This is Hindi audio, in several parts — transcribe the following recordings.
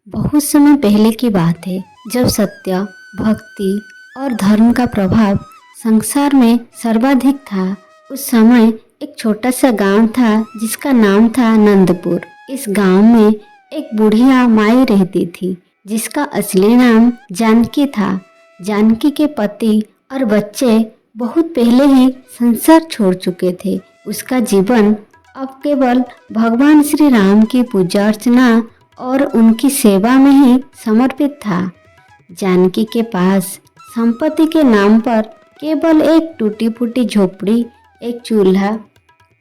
बहुत समय पहले की बात है जब सत्य, भक्ति और धर्म का प्रभाव संसार में सर्वाधिक था। उस समय एक छोटा सा गांव था जिसका नाम था नंदपुर। इस गांव में एक बुढ़िया माई रहती थी जिसका असली नाम जानकी था। जानकी के पति और बच्चे बहुत पहले ही संसार छोड़ चुके थे। उसका जीवन अब केवल भगवान श्री राम की पूजा अर्चना और उनकी सेवा में ही समर्पित था। जानकी के पास संपत्ति के नाम पर केवल एक टूटी फूटी झोपड़ी, एक चूल्हा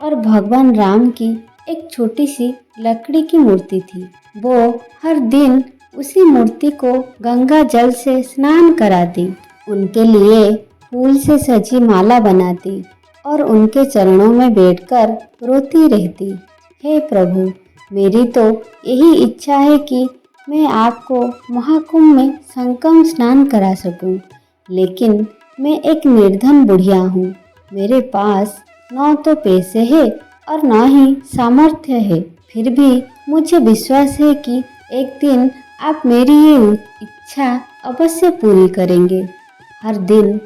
और भगवान राम की एक छोटी सी लकड़ी की मूर्ति थी। वो हर दिन उसी मूर्ति को गंगा जल से स्नान कराती, उनके लिए फूल से सजी माला बनाती और उनके चरणों में बैठकर रोती रहती, हे प्रभु, मेरी तो यही इच्छा है कि मैं आपको महाकुंभ में संगम स्नान करा सकूं, लेकिन मैं एक निर्धन बुढ़िया हूँ। मेरे पास न तो पैसे है और न ही सामर्थ्य है। फिर भी मुझे विश्वास है कि एक दिन आप मेरी ये इच्छा अवश्य पूरी करेंगे। हर दिन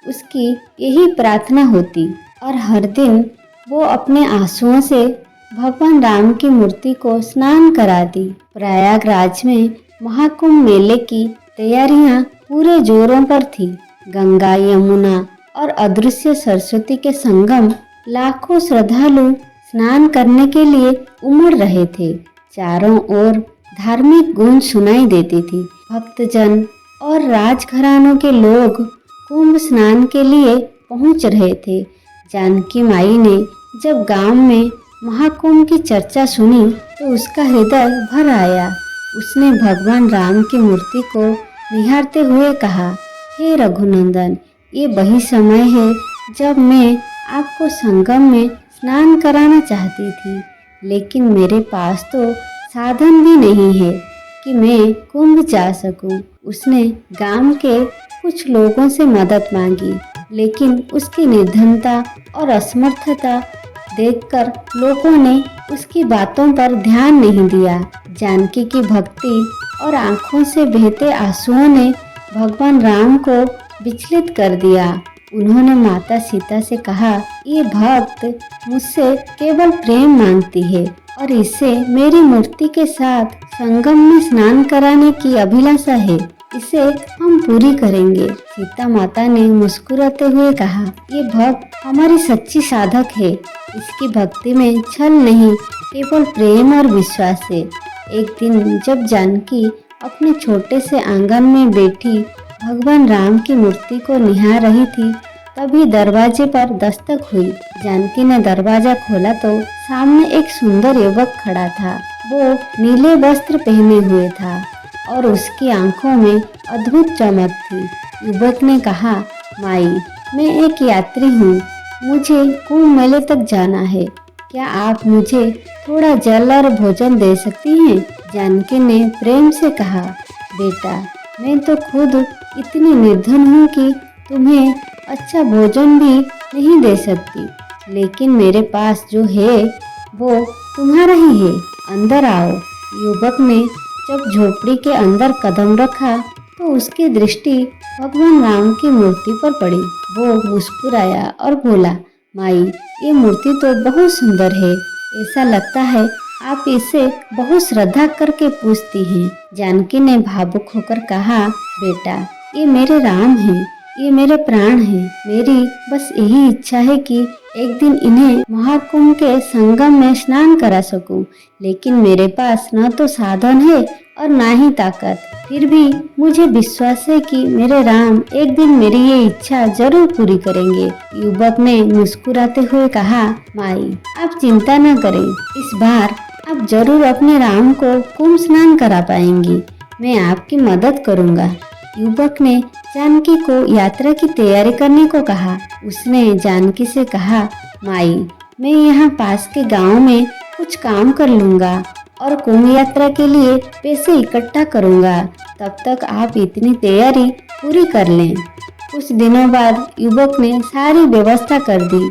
उसकी यही प्रार्थना होती और हर दिन वो अपने आंसुओं से भगवान राम की मूर्ति को स्नान कराती। प्रयागराज में महाकुंभ मेले की तैयारियां पूरे जोरों पर थी। गंगा, यमुना और अदृश्य सरस्वती के संगम लाखों श्रद्धालु स्नान करने के लिए उमड़ रहे थे। चारों ओर धार्मिक गूंज सुनाई देती थी। भक्तजन और राजघरानों के लोग कुंभ स्नान के लिए पहुंच रहे थे। जानकी माई ने जब गांव में महाकुंभ की चर्चा सुनी तो उसका हृदय भर आया। उसने भगवान राम की मूर्ति को निहारते हुए कहा, हे रघुनंदन, ये वही समय है जब मैं आपको संगम में स्नान कराना चाहती थी, लेकिन मेरे पास तो साधन भी नहीं है कि मैं कुंभ जा सकूं। उसने गांव के कुछ लोगों से मदद मांगी, लेकिन उसकी निर्धनता और असमर्थता देखकर लोगों ने उसकी बातों पर ध्यान नहीं दिया। जानकी की भक्ति और आंखों से बहते आंसुओं ने भगवान राम को विचलित कर दिया। उन्होंने माता सीता से कहा, ये भक्त मुझसे केवल प्रेम मांगती है और इसे मेरी मूर्ति के साथ संगम में स्नान कराने की अभिलाषा है। इसे हम पूरी करेंगे। सीता माता ने मुस्कुराते हुए कहा, ये भक्त हमारी सच्ची साधक है। इसकी भक्ति में छल नहीं, केवल प्रेम और विश्वास है। एक दिन जब जानकी अपने छोटे से आंगन में बैठी भगवान राम की मूर्ति को निहार रही थी, तभी दरवाजे पर दस्तक हुई। जानकी ने दरवाजा खोला तो सामने एक सुंदर युवक खड़ा था। वो नीले वस्त्र पहने हुए था और उसकी आंखों में अद्भुत चमक थी। युवक ने कहा, माई, मैं एक यात्री हूँ, मुझे कुंभ मेले तक जाना है। क्या आप मुझे थोड़ा जल और भोजन दे सकती हैं? जानकी ने प्रेम से कहा, बेटा, मैं तो खुद इतनी निर्धन हूँ कि तुम्हें अच्छा भोजन भी नहीं दे सकती, लेकिन मेरे पास जो है वो तुम्हारा ही है। अंदर आओ। युवक ने जब झोपड़ी के अंदर कदम रखा तो उसकी दृष्टि भगवान राम की मूर्ति पर पड़ी। वो मुस्कुराया और बोला, माई, ये मूर्ति तो बहुत सुंदर है। ऐसा लगता है आप इसे बहुत श्रद्धा करके पूजती हैं। जानकी ने भावुक होकर कहा, बेटा, ये मेरे राम हैं, ये मेरे प्राण हैं। मेरी बस यही इच्छा है कि एक दिन इन्हें महाकुंभ के संगम में स्नान करा सकूं, लेकिन मेरे पास न तो साधन है और ना ही ताकत। फिर भी मुझे विश्वास है कि मेरे राम एक दिन मेरी ये इच्छा जरूर पूरी करेंगे। युवक ने मुस्कुराते हुए कहा, माई, आप चिंता न करें, इस बार आप जरूर अपने राम को कुंभ स्नान करा पाएंगी। मैं आपकी मदद करूंगा। युवक ने जानकी को यात्रा की तैयारी करने को कहा। उसने जानकी से कहा, माई, मैं यहाँ पास के गांव में कुछ काम कर लूँगा और कुंभ यात्रा के लिए पैसे इकट्ठा करूँगा। तब तक आप इतनी तैयारी पूरी कर लें। कुछ दिनों बाद युवक ने सारी व्यवस्था कर दी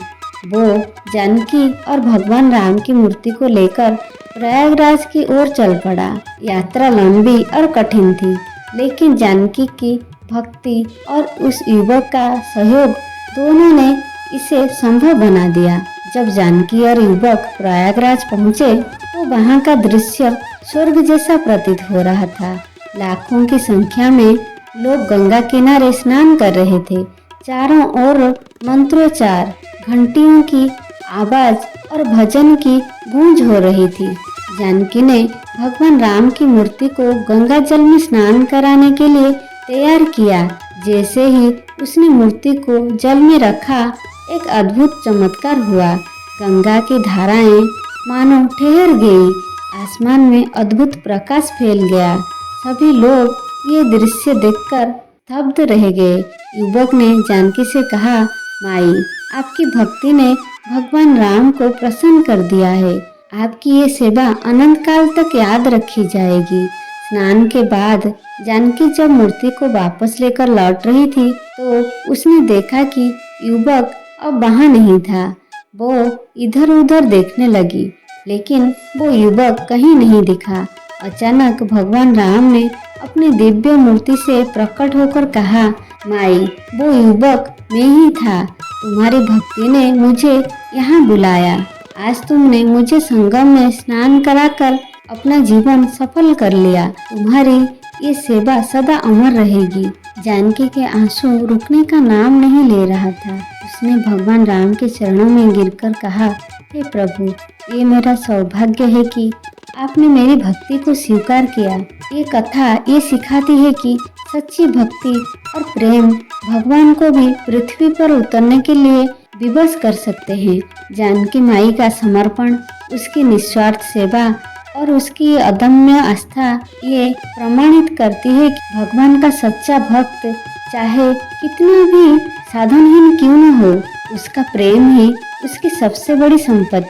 वो जानकी और भगवान राम की मूर्ति को लेकर प्रयागराज की ओर चल पड़ा। यात्रा लंबी और कठिन थी, लेकिन जानकी की भक्ति और उस युवक का सहयोग दोनों ने इसे संभव बना दिया। जब जानकी और युवक प्रयागराज पहुँचे तो वहाँ का दृश्य स्वर्ग जैसा प्रतीत हो रहा था। लाखों की संख्या में लोग गंगा किनारे स्नान कर रहे थे। चारों ओर मंत्रोच्चार, घंटियों की आवाज और भजन की गूंज हो रही थी। जानकी ने भगवान राम की मूर्ति को गंगा जल में स्नान कराने के लिए तैयार किया। जैसे ही उसने मूर्ति को जल में रखा, एक अद्भुत चमत्कार हुआ। गंगा की धाराएं मानो ठहर गई, आसमान में अद्भुत प्रकाश फैल गया। सभी लोग ये दृश्य देखकर स्तब्ध रह गए। युवक ने जानकी से कहा, माई, आपकी भक्ति ने भगवान राम को प्रसन्न कर दिया है। आपकी ये सेवा अनंत काल तक याद रखी जाएगी। स्नान के बाद जानकी जब मूर्ति को वापस लेकर लौट रही थी तो उसने देखा कि युवक अब वहाँ नहीं था। वो इधर उधर देखने लगी, लेकिन वो युवक कहीं नहीं दिखा। अचानक भगवान राम ने अपनी दिव्य मूर्ति से प्रकट होकर कहा, माई, वो युवक मैं ही था। तुम्हारी भक्ति ने मुझे यहाँ बुलाया। आज तुमने मुझे संगम में स्नान कराकर अपना जीवन सफल कर लिया। तुम्हारी ये सेवा सदा अमर रहेगी। जानकी के आंसू रुकने का नाम नहीं ले रहा था। उसने भगवान राम के चरणों में गिरकर कहा, हे प्रभु, ये मेरा सौभाग्य है कि आपने मेरी भक्ति को स्वीकार किया। ये कथा ये सिखाती है कि सच्ची भक्ति और प्रेम भगवान को भी पृथ्वी पर उतरने के लिए विवश कर सकते हैं। जानकी माई का समर्पण, उसकी निस्वार्थ सेवा और उसकी अदम्य आस्था ये प्रमाणित करती है कि भगवान का सच्चा भक्त चाहे कितना भी साधनहीन क्यों न हो, उसका प्रेम ही उसकी सबसे बड़ी संपत्ति